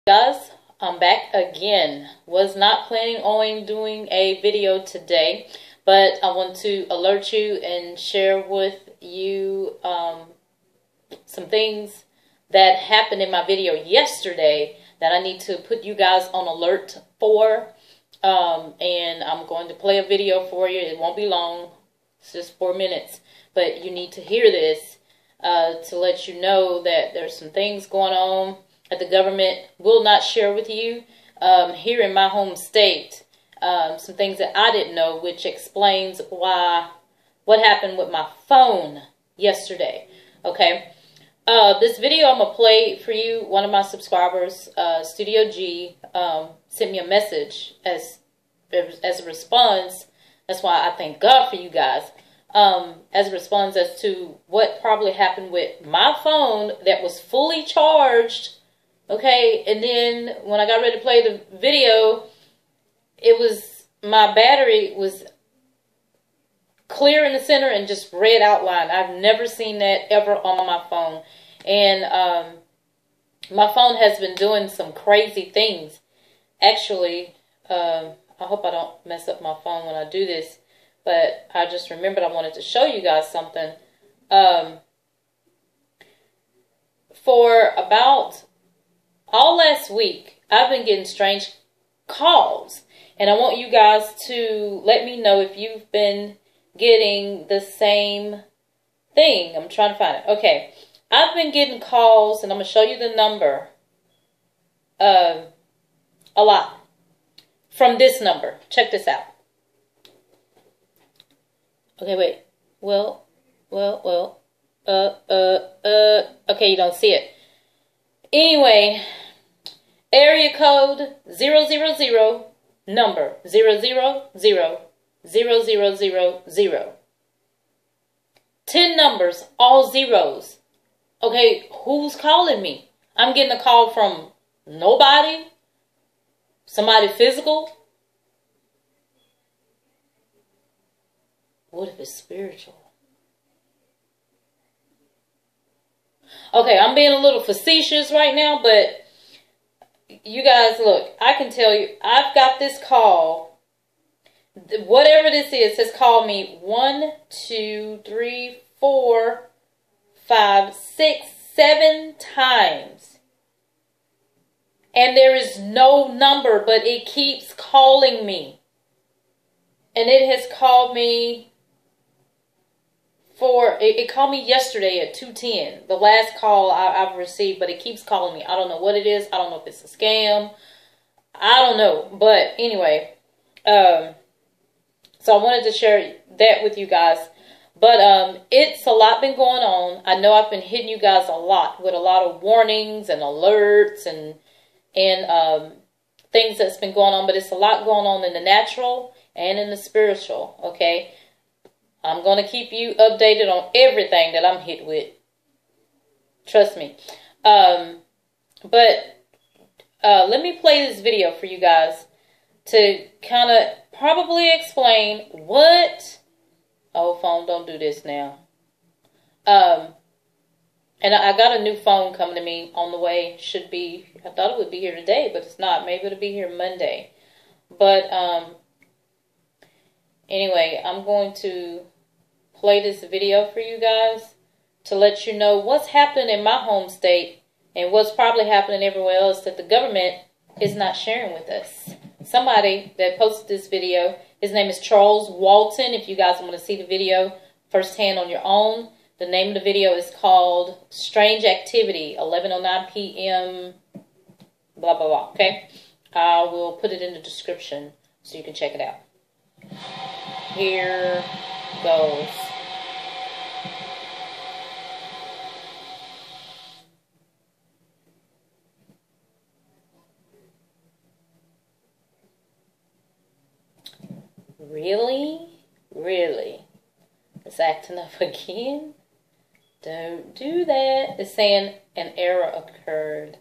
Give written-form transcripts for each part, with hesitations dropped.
Guys, I'm back again. Was not planning on doing a video today, but I want to alert you and share with you some things that happened in my video yesterday that I need to put you guys on alert for. And I'm going to play a video for you. It won't be long. It's just 4 minutes. But you need to hear this to let you know that there's some things going on that the government will not share with you. Here in my home state, some things that I didn't know, which explains what happened with my phone yesterday. Okay. This video I'm going to play for you. One of my subscribers, Studio G, sent me a message as a response. That's why I thank God for you guys. As a response as to what probably happened with my phone that was fully charged. Okay, and then when I got ready to play the video, my battery was clear in the center and just red outline. I've never seen that ever on my phone. And my phone has been doing some crazy things. Actually, I hope I don't mess up my phone when I do this, but I just remembered I wanted to show you guys something. For about all last week, I've been getting strange calls. And I want you guys to let me know if you've been getting the same thing. I'm trying to find it. Okay. I've been getting calls, and I'm going to show you the number. A lot. From this number. Check this out. Okay, wait. Okay, you don't see it. Anyway, area code 000, number 0000000. 10 numbers, all zeros. Okay, who's calling me? I'm getting a call from nobody? Somebody physical? What if it's spiritual? Okay, I'm being a little facetious right now, but you guys, look, I can tell you, I've got this call. Whatever this is has called me 1, 2, 3, 4, 5, 6, 7 times. And there is no number, but it keeps calling me. And it has called me it called me yesterday at 2:10. The last call I've received, but it keeps calling me. I don't know what it is. I don't know if it's a scam. I don't know. But anyway, so I wanted to share that with you guys. But it's a lot been going on. I know I've been hitting you guys a lot with a lot of warnings and alerts and things that's been going on. But it's a lot going on in the natural and in the spiritual, okay? I'm going to keep you updated on everything that I'm hit with. Trust me. But let me play this video for you guys to kind of probably explain what... Oh, phone, don't do this now. And I got a new phone coming to me on the way. Should be, I thought it would be here today, but it's not. Maybe it'll be here Monday. But anyway, I'm going to play this video for you guys to let you know what's happening in my home state and what's probably happening everywhere else that the government is not sharing with us. Somebody that posted this video, his name is Charles Walton. If you guys want to see the video firsthand on your own, the name of the video is called Strange Activity, 11:09 p.m. blah, blah, blah. Okay? I will put it in the description so you can check it out. Here goes. Really? Really? It's acting up again? Don't do that. It's saying an error occurred.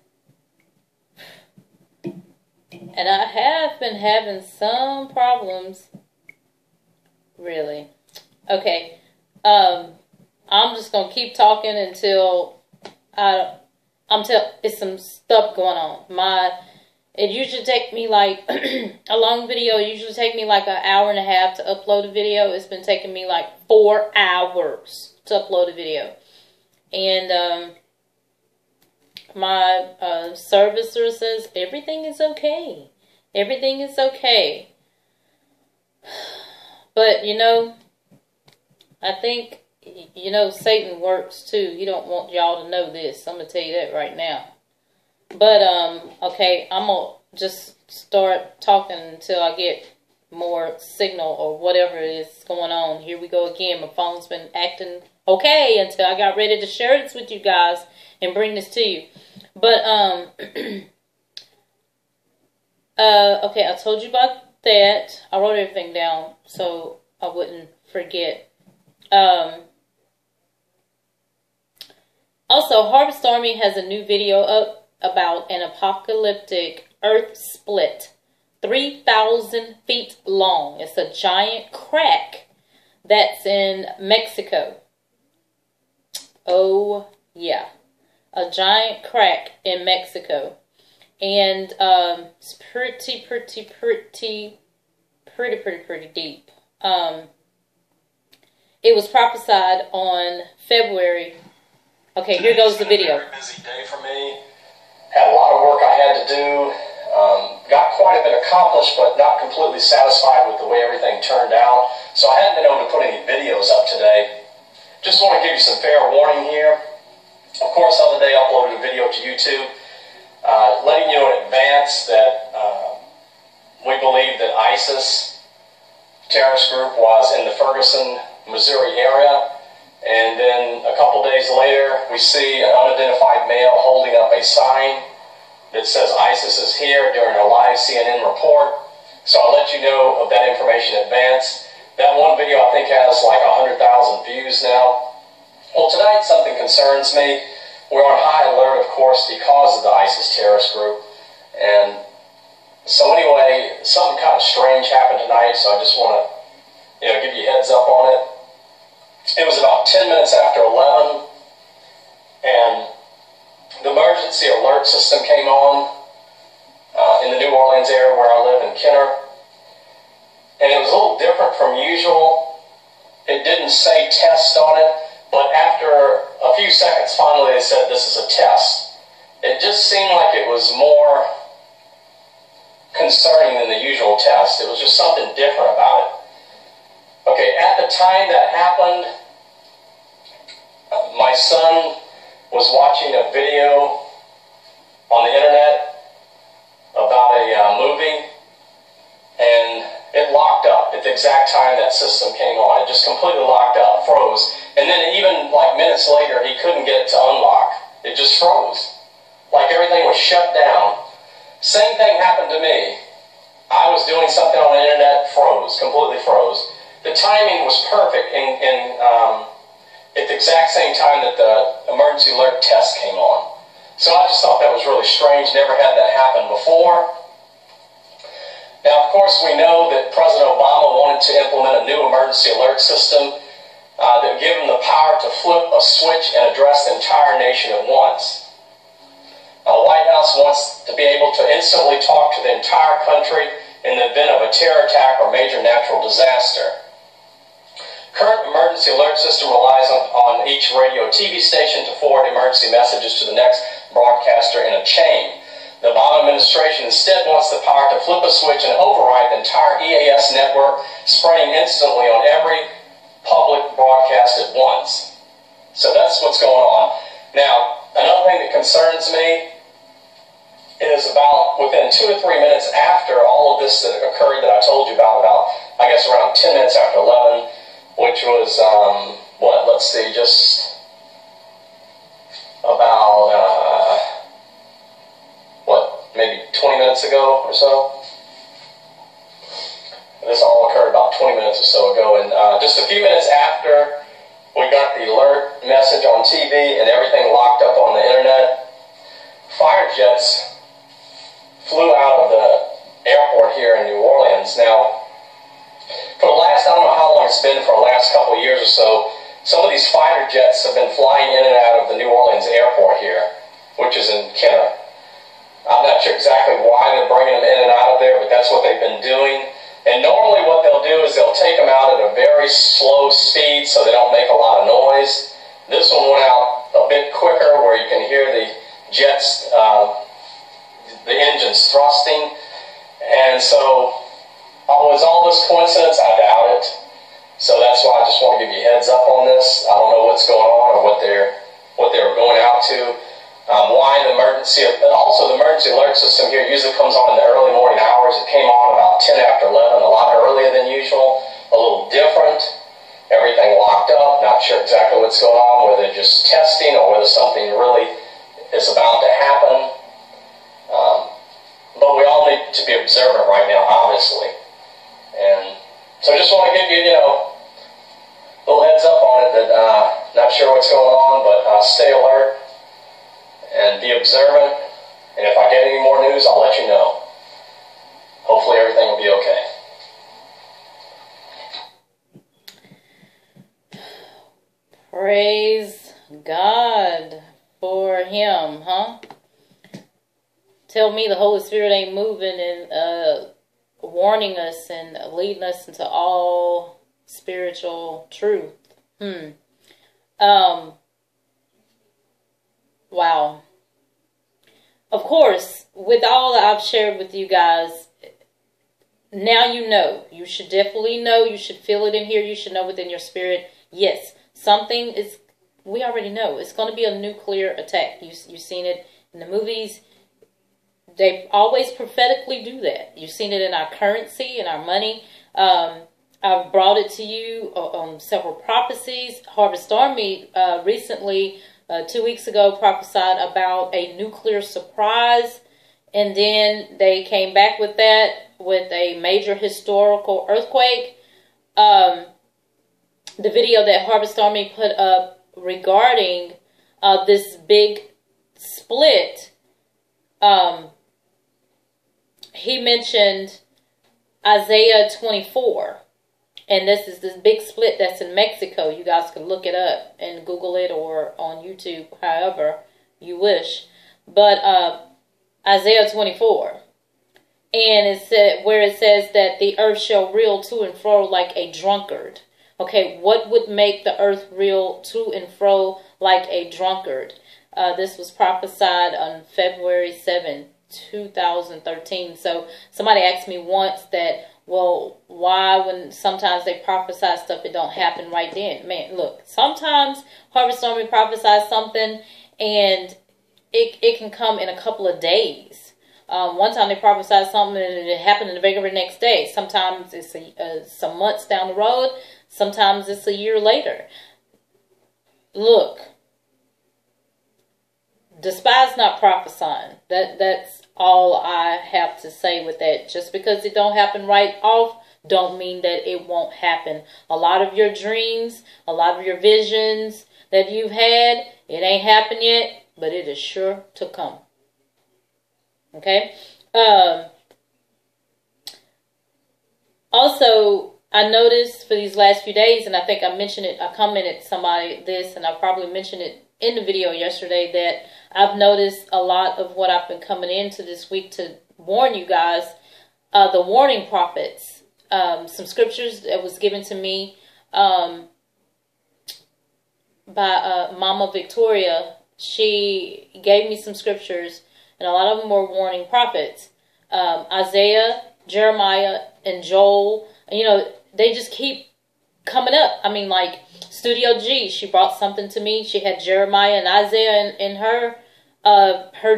And I have been having some problems. Really. Okay. I'm just going to keep talking until it's some stuff going on. It usually take me like, a long video, it usually take me like an hour and a half to upload a video. It's been taking me like 4 hours to upload a video. And my servicer says everything is okay. Everything is okay. But, you know, I think, you know, Satan works too. He don't want y'all to know this. I'm going to tell you that right now. But, okay, I'm going to just start talking until I get more signal or whatever is going on. Here we go again. My phone's been acting okay until I got ready to share this with you guys and bring this to you. But, okay, I told you about that. I wrote everything down so I wouldn't forget. Also, Harvest Army has a new video up about an apocalyptic earth split, 3,000 feet long. It's a giant crack that's in Mexico. Oh, yeah. A giant crack in Mexico. And it's pretty deep. It was prophesied on February. Okay, here goes the video. Very busy day for me. Had a lot of work I had to do. Got quite a bit accomplished, but not completely satisfied with the way everything turned out. So I hadn't been able to put any videos up today. Just want to give you some fair warning here. Of course, the other day I uploaded a video to YouTube, letting you know in advance that we believe that ISIS terrorist group was in the Ferguson, Missouri area. And then a couple days later, we see an unidentified male holding up a sign that says ISIS is here during a live CNN report. So I'll let you know of that information in advance. That one video I think has like 100,000 views now. Well, tonight something concerns me. We're on high alert, of course, because of the ISIS terrorist group. And so anyway, something kind of strange happened tonight, so I just want to, give you a heads up on it. It was about 10 minutes after 11, and the emergency alert system came on in the New Orleans area where I live in Kenner. And it was a little different from usual. It didn't say test on it, but after a few seconds, finally they said this is a test. It just seemed like it was more concerning than the usual test. It was just something different about it. Okay, at the time that happened, my son was watching a video on the internet about a movie, and it locked up at the exact time that system came on. It just completely locked up, froze. And then even like minutes later, he couldn't get it to unlock. It just froze. Like everything was shut down. Same thing happened to me. I was doing something on the internet, froze, completely froze. The timing was perfect at the exact same time that the emergency alert test came on. So I just thought that was really strange. Never had that happen before. Now, of course, we know that President Obama wanted to implement a new emergency alert system that would give him the power to flip a switch and address the entire nation at once. Now, the White House wants to be able to instantly talk to the entire country in the event of a terror attack or major natural disaster. Current emergency alert system relies on each radio or TV station to forward emergency messages to the next broadcaster in a chain. The Obama administration instead wants the power to flip a switch and override the entire EAS network, spreading instantly on every public broadcast at once. So that's what's going on. Now, another thing that concerns me is about within 2 or 3 minutes after all of this that occurred that I told you about I guess around 10 minutes after 11, which was, just about, maybe 20 minutes ago or so. This all occurred about 20 minutes or so ago, and just a few minutes after we got the alert message on TV and everything locked up on the internet, fighter jets flew out of the airport here in New Orleans. Now, for the last, I don't know how long it's been, for the last couple of years or so, some of these fighter jets have been flying in and out of the New Orleans airport here. which is in Kenner. I'm not sure exactly why they're bringing them in and out of there, but that's what they've been doing. And normally what they'll do is they'll take them out at a very slow speed so they don't make a lot of noise. This one went out a bit quicker where you can hear the jets, the engines thrusting. And so, was all this coincidence? I doubt it. So that's why I just want to give you a heads up on this. I don't know what's going on or what they were going out to. Why the emergency, but also the emergency alert system here usually comes on in the early morning hours. It came on about 10 after 11, a lot earlier than usual, a little different. Everything locked up, not sure exactly what's going on, whether just testing or whether something really is about to happen. But we all need to be observant right now, obviously. And so I just want to give you, a little heads up on it that not sure what's going on, but stay alert. And be observant, and if I get any more news, I'll let you know. Hopefully everything will be okay. Praise God for him, huh? Tell me the Holy Spirit ain't moving and warning us and leading us into all spiritual truth. Wow. Of course, with all that I've shared with you guys, now you know. You should definitely know. You should feel it in here. You should know within your spirit. Yes, something is, we already know. It's going to be a nuclear attack. You've seen it in the movies. They always prophetically do that. You've seen it in our currency, in our money. I've brought it to you on several prophecies. Harvest Army recently, 2 weeks ago, prophesied about a nuclear surprise. And then they came back with that, with a major historical earthquake. The video that Harvest Army put up regarding this big split, he mentioned Isaiah 24. And this is this big split that's in Mexico. You guys can look it up and Google it or on YouTube, however you wish. But Isaiah 24. And it said, where it says that the earth shall reel to and fro like a drunkard. Okay, what would make the earth reel to and fro like a drunkard? This was prophesied on February 7, 2013. So somebody asked me once that, well, why when sometimes they prophesy stuff, it don't happen right then? Man, look, sometimes Harvest Army prophesies something and it can come in a couple of days. One time they prophesied something and it happened in the very next day. Sometimes it's some months down the road. Sometimes it's a year later. Look, despise not prophesying. That's all I have to say with that. Just because it don't happen right off, don't mean that it won't happen. A lot of your dreams, a lot of your visions that you've had, it ain't happened yet, but it is sure to come. Okay? Also, I noticed for these last few days, and I think I mentioned it, I commented somebody this, and I probably mentioned it in the video yesterday, that I've noticed a lot of what I've been coming into this week to warn you guys, the warning prophets, some scriptures that was given to me by Mama Victoria. She gave me some scriptures, and a lot of them were warning prophets. Isaiah, Jeremiah, and Joel, you know, they just keep coming up. I mean, like Studio G, she brought something to me. She had Jeremiah and Isaiah in her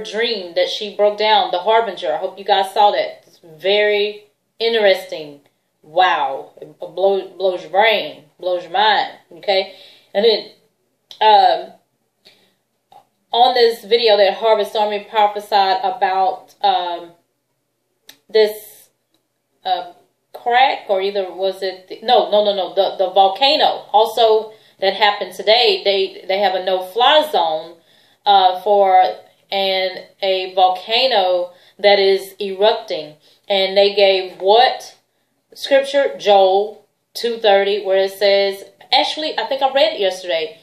dream that she broke down, the Harbinger. I hope you guys saw that. It's very interesting. Wow. It blows your brain, blows your mind. Okay? And then on this video that Harvest Army prophesied about this crack, or either was it the volcano also that happened today. They have a no-fly zone for a volcano that is erupting, and they gave what scripture? Joel 2:30, where it says, actually I think I read it yesterday,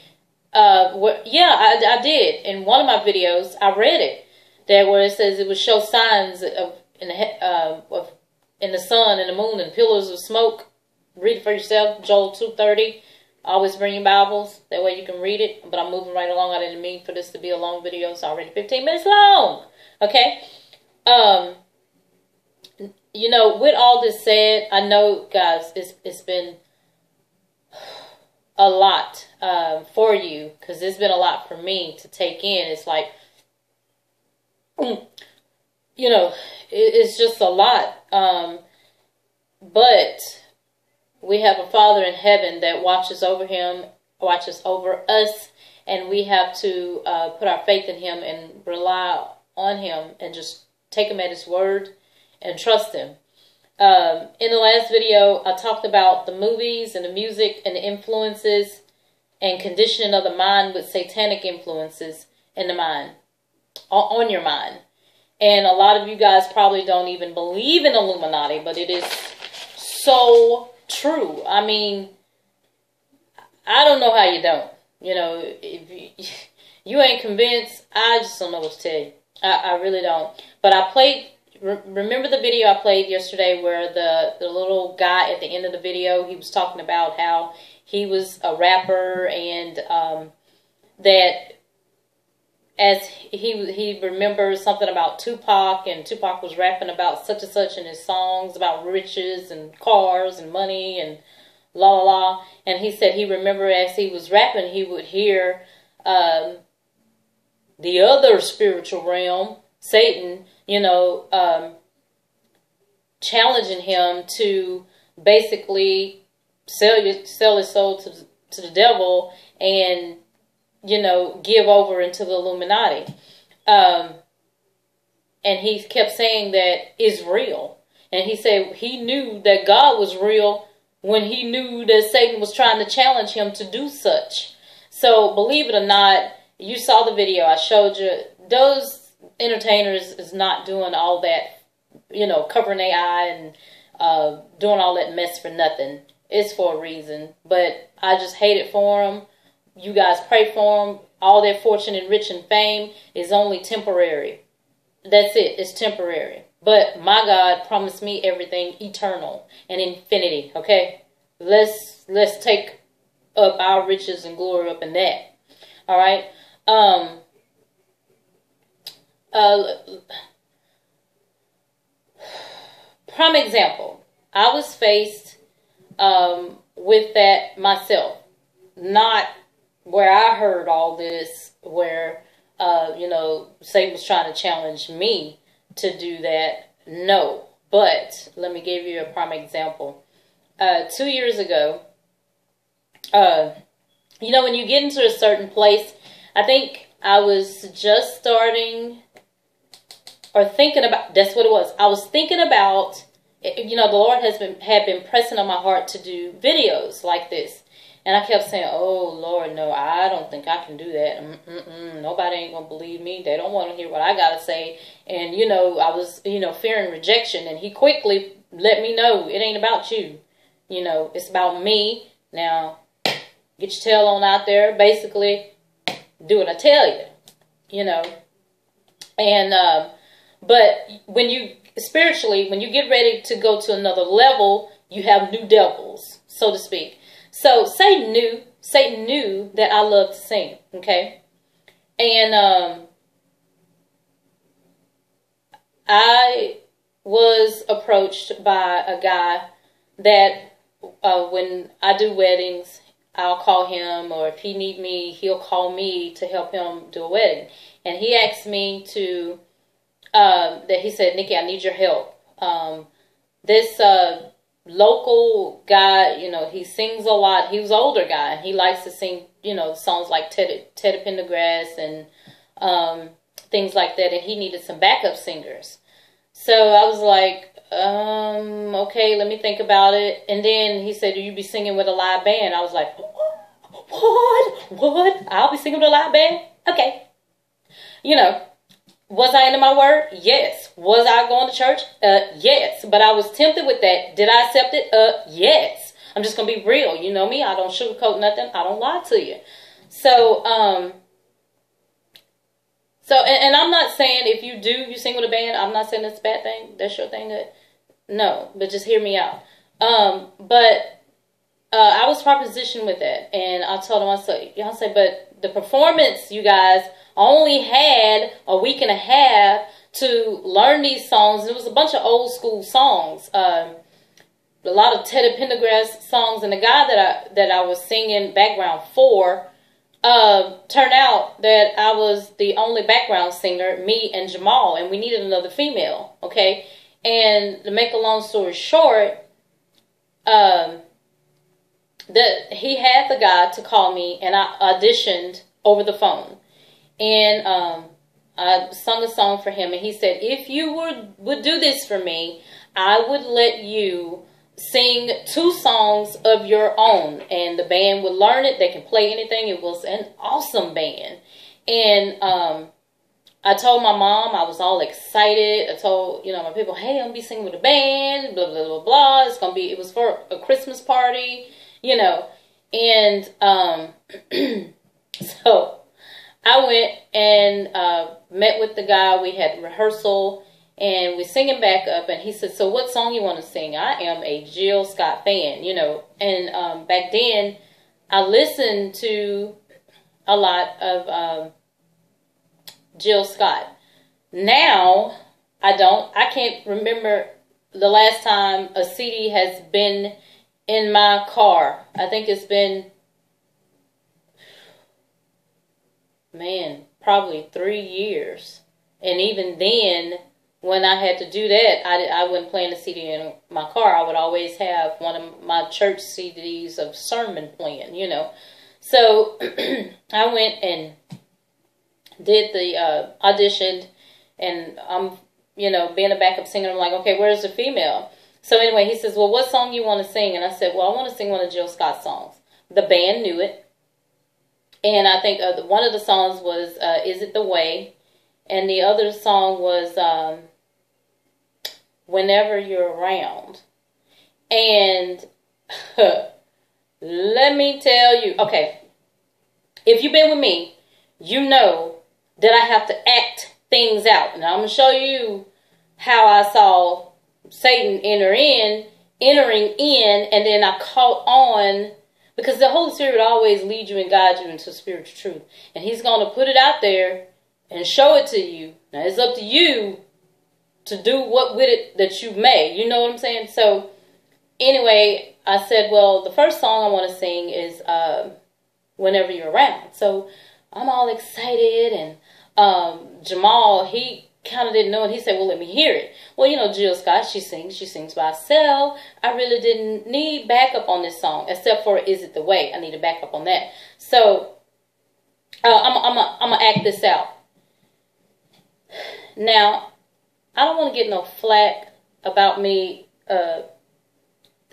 Yeah, I did. In one of my videos, I read it. That where it says it would show signs of in the sun and the moon and pillars of smoke. Read it for yourself. Joel 2:30. Always bring your Bibles. That way you can read it. But I'm moving right along. I didn't mean for this to be a long video. It's already 15 minutes long. Okay. You know, with all this said, I know, guys, it's been a lot for you, because it's been a lot for me to take in. It's like, you know, it's just a lot. But we have a Father in heaven that watches over us, and we have to put our faith in him and rely on him and just take him at his word and trust him. In the last video, I talked about the movies and the music and the influences and conditioning of the mind with satanic influences in the mind, on your mind. And a lot of you guys probably don't even believe in Illuminati, but it is so true. I mean, I don't know how you don't. You know, if you ain't convinced, I just don't know what to tell you. I really don't. But I played... Remember the video I played yesterday where the little guy at the end of the video, he was talking about how he was a rapper, and that as he remembers something about Tupac, and Tupac was rapping about such and such in his songs about riches and cars and money and la la la. And he said he remembered as he was rapping, he would hear the other spiritual realm, Satan, you know, challenging him to basically sell his soul to the devil and, you know, give over into the Illuminati. And he kept saying that it's real. And he said he knew that God was real when he knew that Satan was trying to challenge him to do such. So, believe it or not, you saw the video I showed you. Those entertainers is not doing all that, you know, covering their eye and doing all that mess for nothing. It's for a reason. But I just hate it for them. You guys pray for them. All their fortune and rich and fame is only temporary. That's it. It's temporary. But my God promised me everything eternal and infinity. Okay? Let's take up our riches and glory up in that. All right? Prime example, I was faced with that myself. Not where I heard all this, where, you know, Satan was trying to challenge me to do that. No. But let me give you a prime example. 2 years ago, you know, when you get into a certain place, I think I was just starting... or thinking about, that's what it was. I was thinking about, you know, the Lord had been pressing on my heart to do videos like this. And I kept saying, oh, Lord, no, I don't think I can do that. Nobody ain't going to believe me. They don't want to hear what I got to say. And, you know, I was, you know, fearing rejection. And he quickly let me know, it ain't about you. You know, it's about me. Now, get your tail on out there. Basically, do what I tell you. You know. And, but when you, spiritually, when you get ready to go to another level, you have new devils, so to speak. So Satan knew that I loved to sing, okay? And I was approached by a guy that when I do weddings, I'll call him, or if he need me, he'll call me to help him do a wedding. And he asked me to... that he said, Nikki, I need your help. This local guy, you know, he sings a lot. He was an older guy, and he likes to sing, you know, songs like Teddy Pendergrass and things like that, and he needed some backup singers. So I was like, okay, let me think about it. And then he said, do you be singing with a live band? I was like, what? I'll be singing with a live band? Okay. You know. Was I into my word? Yes. Was I going to church? Yes. But I was tempted with that. Did I accept it? Yes. I'm just going to be real. You know me. I don't sugarcoat nothing. I don't lie to you. So, and I'm not saying if you sing with a band, I'm not saying it's a bad thing. That's your thing. No, but just hear me out. But I was propositioned with that, and I told him, I said, but the performance, you guys, I only had a week and a half to learn these songs. It was a bunch of old school songs, a lot of Teddy Pendergrass songs, and the guy that I was singing background for. Turned out that I was the only background singer, me and Jamal, and we needed another female, okay? And to make a long story short, he had the guy to call me, and I auditioned over the phone. And I sung a song for him, and he said, if you would do this for me, I would let you sing 2 songs of your own, and the band would learn it. They can play anything. It was an awesome band. And I told my mom, I was all excited. I told, my people, hey, I'm gonna be singing with a band, blah, blah, blah, blah. It was for a Christmas party, and so I went and met with the guy. We had rehearsal, and we're singing back up, and he said, so what song you want to sing? I am a Jill Scott fan, and back then I listened to a lot of Jill Scott. Now I don't. I can't remember the last time a CD has been in my car. I think it's been, man, probably 3 years. And even then, when I had to do that, I wasn't playing the CD in my car. I would always have one of my church CDs of sermon playing, So I went and did the audition, and I'm, being a backup singer. I'm like, okay, where's the female? So anyway, he says, well, what song you want to sing? And I said, well, I want to sing one of Jill Scott's songs. The band knew it. And I think one of the songs was Is It the Way? And the other song was Whenever You're Around. And let me tell you, okay, if you've been with me, you know that I have to act things out. Now I'm going to show you how I saw Satan entering in, and then I caught on, because the Holy Spirit always leads you and guides you into spiritual truth. And he's going to put it out there and show it to you. Now it's up to you to do what with it that you may. You know what I'm saying? So anyway, I said, well, the first song I want to sing is Whenever You're Around. So I'm all excited, and Jamal, he kind of didn't know, and he said, well, let me hear it. Well, Jill Scott, she sings by herself. I really didn't need backup on this song, except for Is It the Way? I need a backup on that. So I'm gonna act this out. Now, I don't want to get no flack about me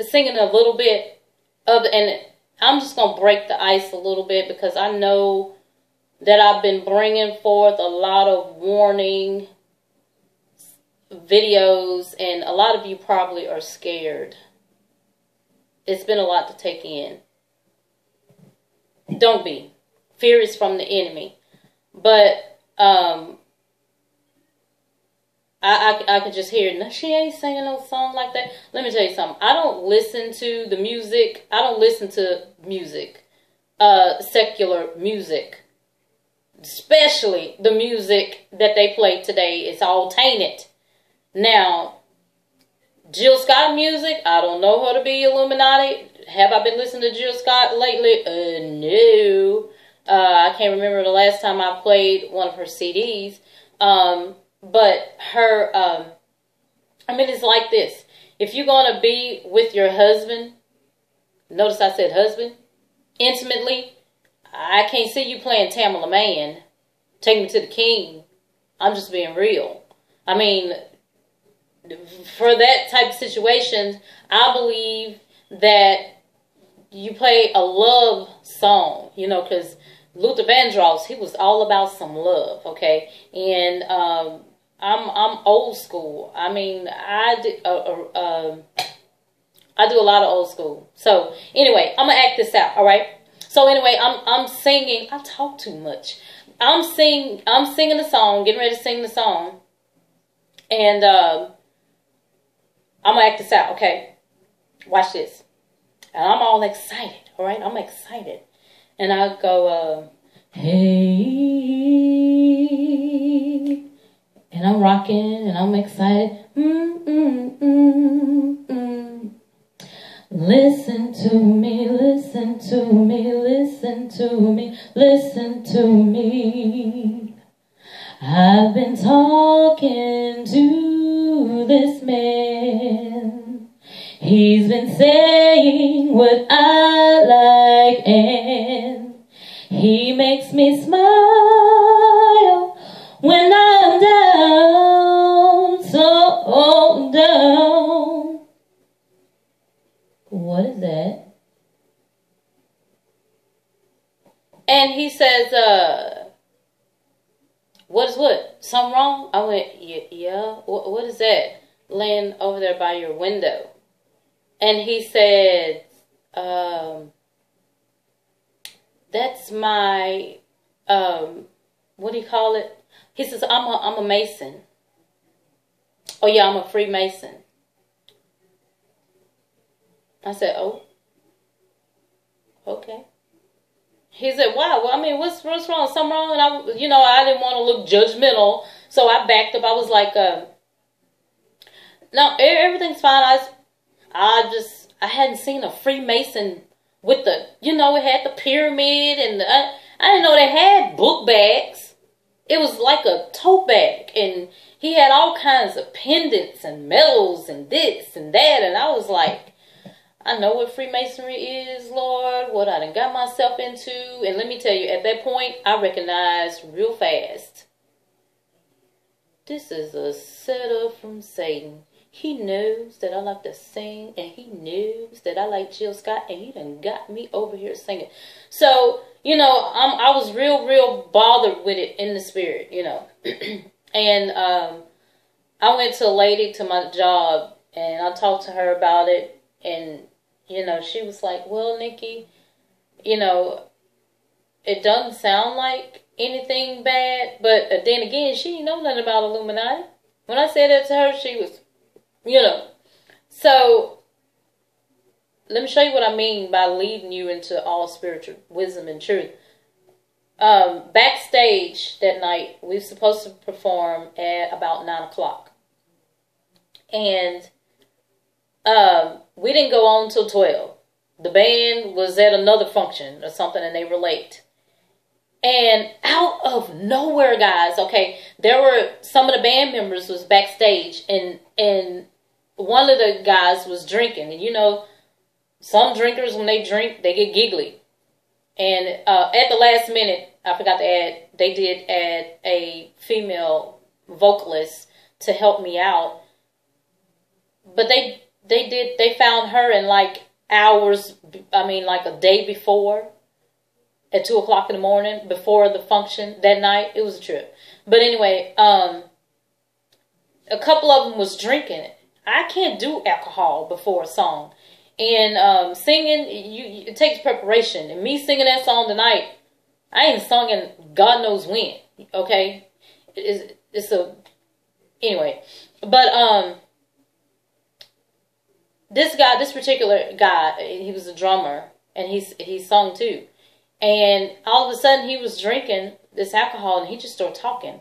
singing a little bit and I'm just gonna break the ice a little bit, because I know that I've been bringing forth a lot of warning videos, and a lot of you probably are scared. It's been a lot to take in. Don't be. Fear is from the enemy. But I could just hear, no, she ain't singing no song like that. Let me tell you something. I don't listen to the music. I don't listen to music, secular music. Especially the music that they play today. It's all tainted. Now, Jill Scott music, I don't know her to be Illuminati. Have I been listening to Jill Scott lately? No. I can't remember the last time I played one of her CDs. But her, it's like this. If you're going to be with your husband, notice I said husband, intimately, I can't see you playing Tamala Man, Take Me to the King. I'm just being real. I mean, for that type of situation, I believe that you play a love song, because Luther Vandross, he was all about some love, okay? And I'm old school. I mean, I do a lot of old school. So anyway, I'm gonna act this out, all right? So anyway, I'm singing. I talk too much. I'm singing the song, getting ready to sing the song. And I'm going to act this out, okay? Watch this. And I'm all excited, all right? I'm excited. And I go, hey. And I'm rocking, and I'm excited. Listen to me, listen to me, listen to me, listen to me. I've been talking to this man. He's been saying what I like, and he makes me smile when I'm down, so down. What is that? And he says, what is what? Something wrong? I went, yeah. What is that? Laying over there by your window. And he said, that's my, what do you call it? He says, I'm a Mason. Oh yeah, I'm a Freemason. I said, oh, okay. He said, wow, well, I mean, what's wrong? Something wrong? And I didn't want to look judgmental, so I backed up. I was like, no, everything's fine. I hadn't seen a Freemason with the, it had the pyramid, and I didn't know they had book bags. It was like a tote bag, and he had all kinds of pendants and medals and this and that, and I was like, I know what Freemasonry is, Lord, what I done got myself into. And let me tell you, at that point, I recognized real fast, this is a setup from Satan. He knows that I like to sing, and he knows that I like Jill Scott, and he done got me over here singing. So, I was real bothered with it in the spirit, And I went to a lady to my job, and I talked to her about it, and she was like, well, Nikki, it doesn't sound like anything bad. But then again, she didn't know nothing about Illuminati. When I said that to her, she was, So, let me show you what I mean by leading you into all spiritual wisdom and truth. Backstage that night, we were supposed to perform at about 9 o'clock. And we didn't go on till 12. The band was at another function or something, and they were late. And out of nowhere, guys, okay, there were some of the band members was backstage, and one of the guys was drinking. And some drinkers, when they drink, they get giggly. And at the last minute, I forgot to add, they did add a female vocalist to help me out. But they found her in like hours, like a day before, at 2 o'clock in the morning, before the function that night. It was a trip. But anyway, a couple of them was drinking. I can't do alcohol before a song. And singing, it takes preparation. And me singing that song tonight, I ain't sung in God knows when, okay? Anyway. But, this particular guy, he was a drummer, and he sung too. And all of a sudden, he was drinking this alcohol, and he just started talking.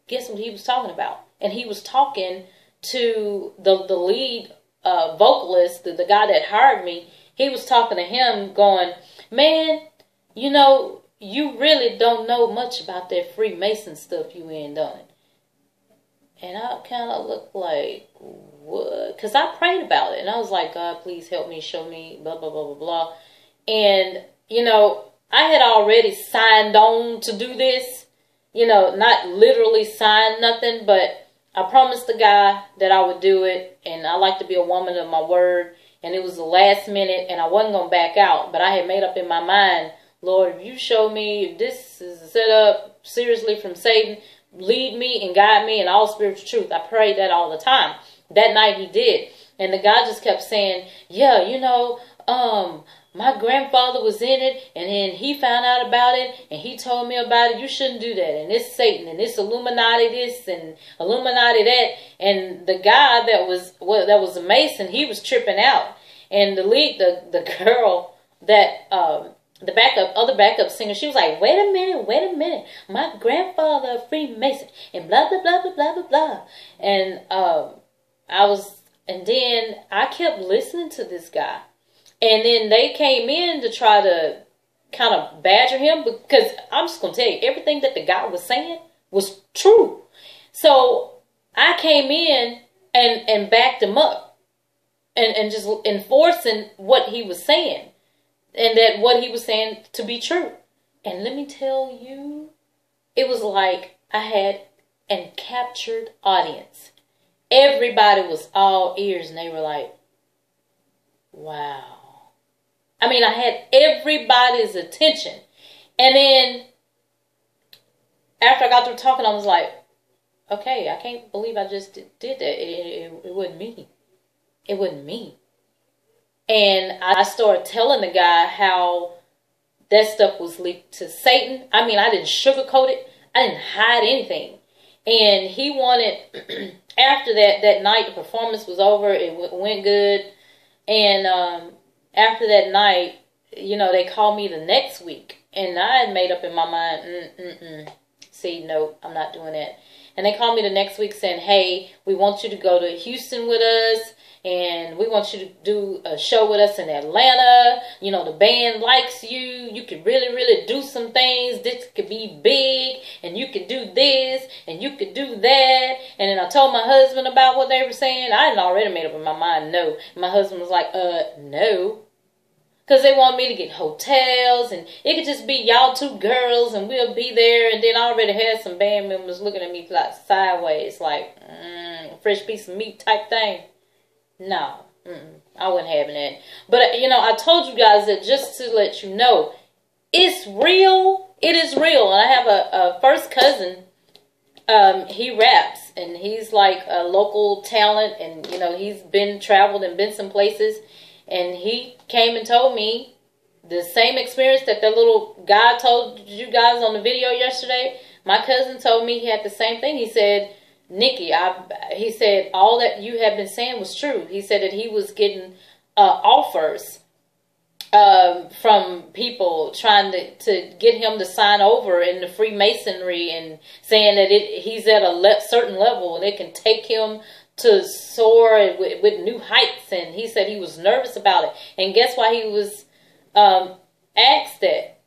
Guess what he was talking about? And he was talking to the lead vocalist, the guy that hired me. He was talking to him, going, man, you really don't know much about that Freemason stuff you ain't done. And I kind of looked like, what? Because I prayed about it. And I was like, God, please help me, show me, blah, blah, blah, blah, blah. And, I had already signed on to do this. Not literally signed nothing, but I promised the guy that I would do it. And I like to be a woman of my word. And it was the last minute, and I wasn't going to back out. But I had made up in my mind, Lord, if you show me if this is a setup seriously from Satan, lead me and guide me in all spiritual truth. I prayed that all the time. That night he did. And the guy just kept saying, yeah, my grandfather was in it, and then he found out about it, and he told me about it. You shouldn't do that, and it's Satan, and it's Illuminati this and Illuminati that. And the guy that was a Mason, he was tripping out, and the girl that the other backup singer, she was like, wait a minute, my grandfather a Freemason, and blah blah blah blah blah blah blah. And then I kept listening to this guy. And then they came in to try to kind of badger him, because I'm just going to tell you, everything that the guy was saying was true. So I came in and backed him up and just enforcing what he was saying, and that what he was saying to be true. And let me tell you, it was like I had a captured audience. Everybody was all ears, and they were like, wow. I mean, I had everybody's attention. And then after I got through talking, I was like, okay, I can't believe I just did that. It wasn't me. It wasn't me. And I started telling the guy how that stuff was leaked to Satan. I mean, I didn't sugarcoat it. I didn't hide anything. And he wanted, after that night, the performance was over. It went good. And after that night, you know, they called me the next week. And I had made up in my mind, see, no, I'm not doing that. And they called me the next week saying, hey, we want you to go to Houston with us. And we want you to do a show with us in Atlanta. You know, the band likes you. You could really, really do some things. This could be big. And you could do this. And you could do that. And then I told my husband about what they were saying. I had already made up in my mind, no. My husband was like, no. Because they want me to get hotels. And it could just be y'all two girls. And we'll be there. And then I already had some band members looking at me like sideways. Like, fresh piece of meat type thing. No, I wasn't having that. But, you know, I told you guys that just to let you know, it's real. It is real. And I have a first cousin. He raps, and he's like a local talent. And, you know, he's traveled and been some places. And he came and told me the same experience that little guy told you guys on the video yesterday. My cousin told me he had the same thing. He said, Nikki, he said all that you have been saying was true. He said that he was getting offers from people trying to get him to sign over in the Freemasonry, and saying that he's at a certain level and it can take him to soar with new heights. And he said he was nervous about it. And guess why he was asked that?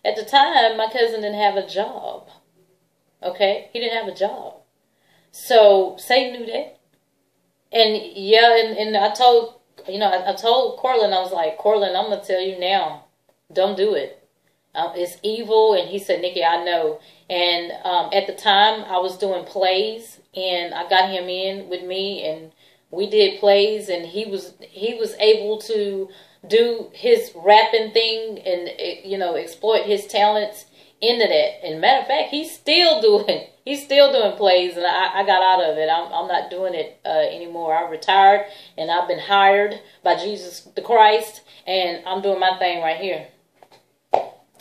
At the time, my cousin didn't have a job. Okay? He didn't have a job. So Satan knew that. And yeah, and I told, you know, I told Cortland, I was like, Cortland, I'm going to tell you now, don't do it. It's evil. And he said, Nikki, I know. And at the time, I was doing plays, and I got him in with me, and we did plays, and he was able to do his rapping thing and, you know, exploit his talents into that. And matter of fact, he's still doing plays, and I got out of it. I'm not doing it anymore. I retired, and I've been hired by Jesus the Christ, and I'm doing my thing right here.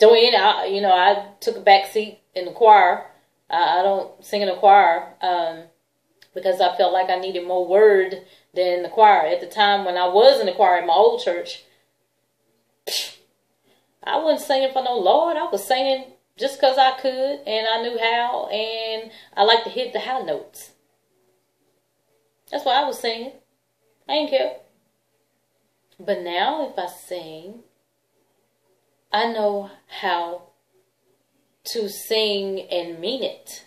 You know, I took a back seat in the choir. I don't sing in the choir because I felt like I needed more word than the choir. At the time when I was in the choir at my old church, I wasn't singing for no Lord. I was singing just because I could, and I knew how, and I like to hit the high notes. That's why I was singing. I didn't care. But now if I sing, I know how to sing and mean it.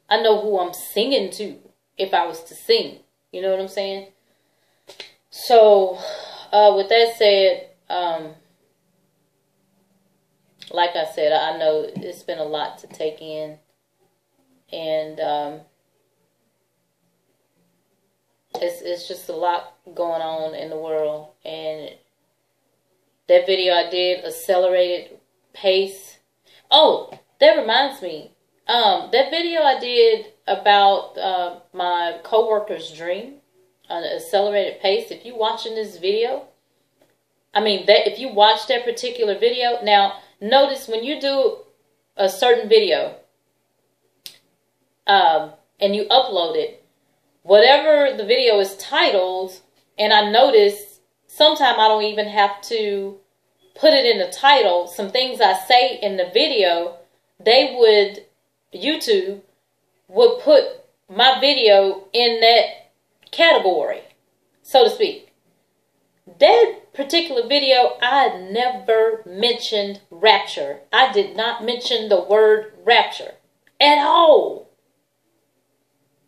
I know who I'm singing to if I was to sing. You know what I'm saying? So, with that said, like I said, I know it's been a lot to take in. And it's just a lot going on in the world. And that video I did, accelerated pace. Oh, that reminds me. That video I did about my coworker's dream on an accelerated pace. If you're watching this video I mean, that if you watch that particular video, now notice when you do a certain video, and you upload it, whatever the video is titled, and I notice sometimes I don't even have to put it in the title. Some things I say in the video, YouTube would put my video in that category, so to speak. That particular video, I never mentioned rapture. I did not mention the word rapture at all.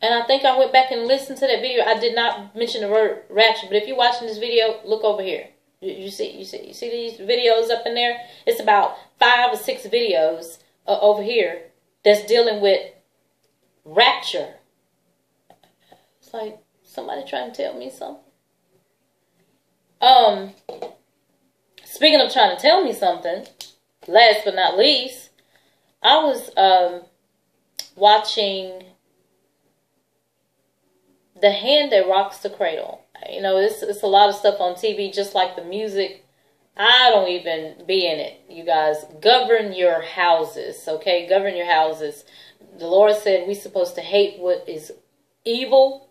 And I think I went back and listened to that video. I did not mention the word rapture. But if you're watching this video, look over here. You see these videos up in there? It's about 5 or 6 videos over here that's dealing with rapture. It's like somebody trying to tell me something. Speaking of trying to tell me something, last but not least, I was watching The Hand That Rocks the Cradle. You know, it's a lot of stuff on TV, just like the music. I don't even be in it, you guys. Govern your houses, okay? Govern your houses. The Lord said we're supposed to hate what is evil.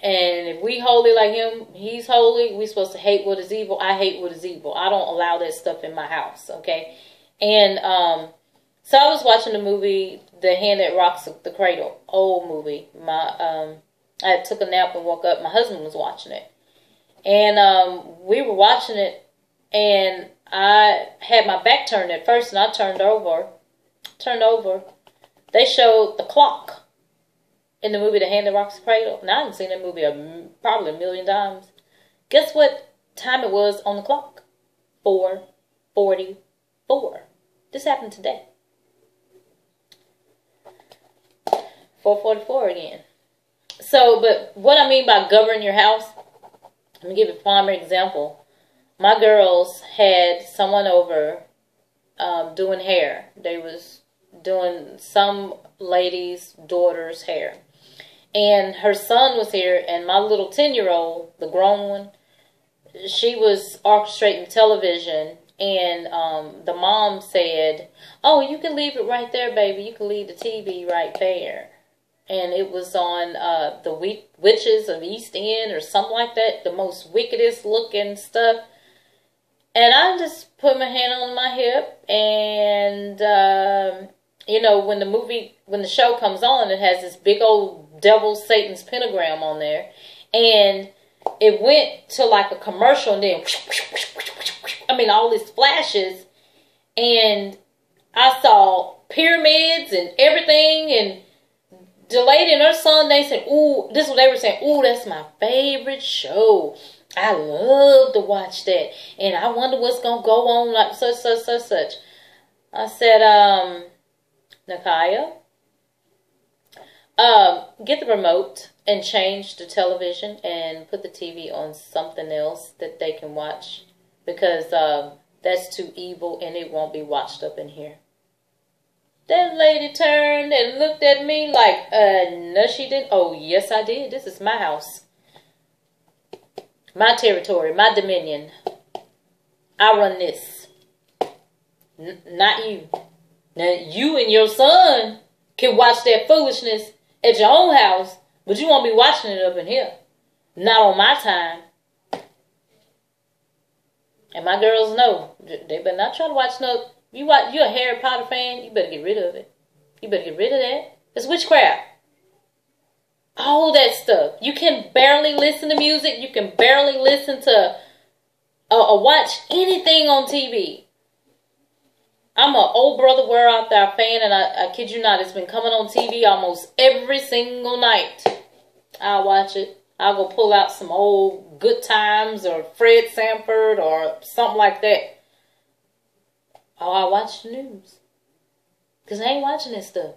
And if we holy like him, he's holy. We're supposed to hate what is evil. I hate what is evil. I don't allow that stuff in my house, okay? And so I was watching the movie The Hand That Rocks the Cradle, old movie. I took a nap and woke up. My husband was watching it. And we were watching it, and I had my back turned at first, and I turned over. They showed the clock in the movie The Hand That Rocks the Cradle. Now, I haven't seen that movie probably a million times. Guess what time it was on the clock? 4:44. This happened today. 4:44 again. So, but what I mean by govern your house, let me give you a prime example. My girls had someone over doing hair. They was doing some lady's daughter's hair. And her son was here, and my little 10-year-old, the grown one, she was orchestrating television, and the mom said, "Oh, you can leave it right there, baby. You can leave the TV right there." And it was on the Witches of East End or something like that, the most wickedest looking stuff. And I just put my hand on my hip, and you know, when the show comes on, it has this big old devil Satan's pentagram on there, and it went to like a commercial, and then I mean all these flashes, and I saw pyramids and everything, and the lady and her son, they said, "Ooh," this is what they were saying, "Ooh, that's my favorite show. I love to watch that, and I wonder what's gonna go on like such." I said, Nakaya, get the remote and change the television and put the TV on something else that they can watch, because that's too evil and it won't be watched up in here. That lady turned and looked at me like, no she didn't. Oh, yes I did. This is my house. My territory, my dominion. I run this. Not you. Now, you and your son can watch that foolishness at your own house, but you won't be watching it up in here. Not on my time. And my girls know. They better not try to watch no... You're a Harry Potter fan, you better get rid of it. You better get rid of that. It's witchcraft. All that stuff. You can barely listen to music. You can barely listen to or watch anything on TV. I'm an old Brother Wear Out There fan, and I kid you not, it's been coming on TV almost every single night. I'll watch it. I'll go pull out some old Good Times or Fred Sanford or something like that. Oh, I watch the news. Because I ain't watching this stuff.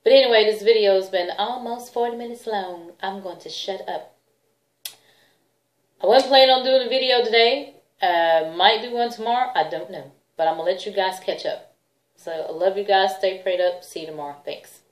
But anyway, this video has been almost 40 minutes long. I'm going to shut up. I wasn't planning on doing a video today. Might do one tomorrow. I don't know. But I'm going to let you guys catch up. So I love you guys. Stay prayed up. See you tomorrow. Thanks.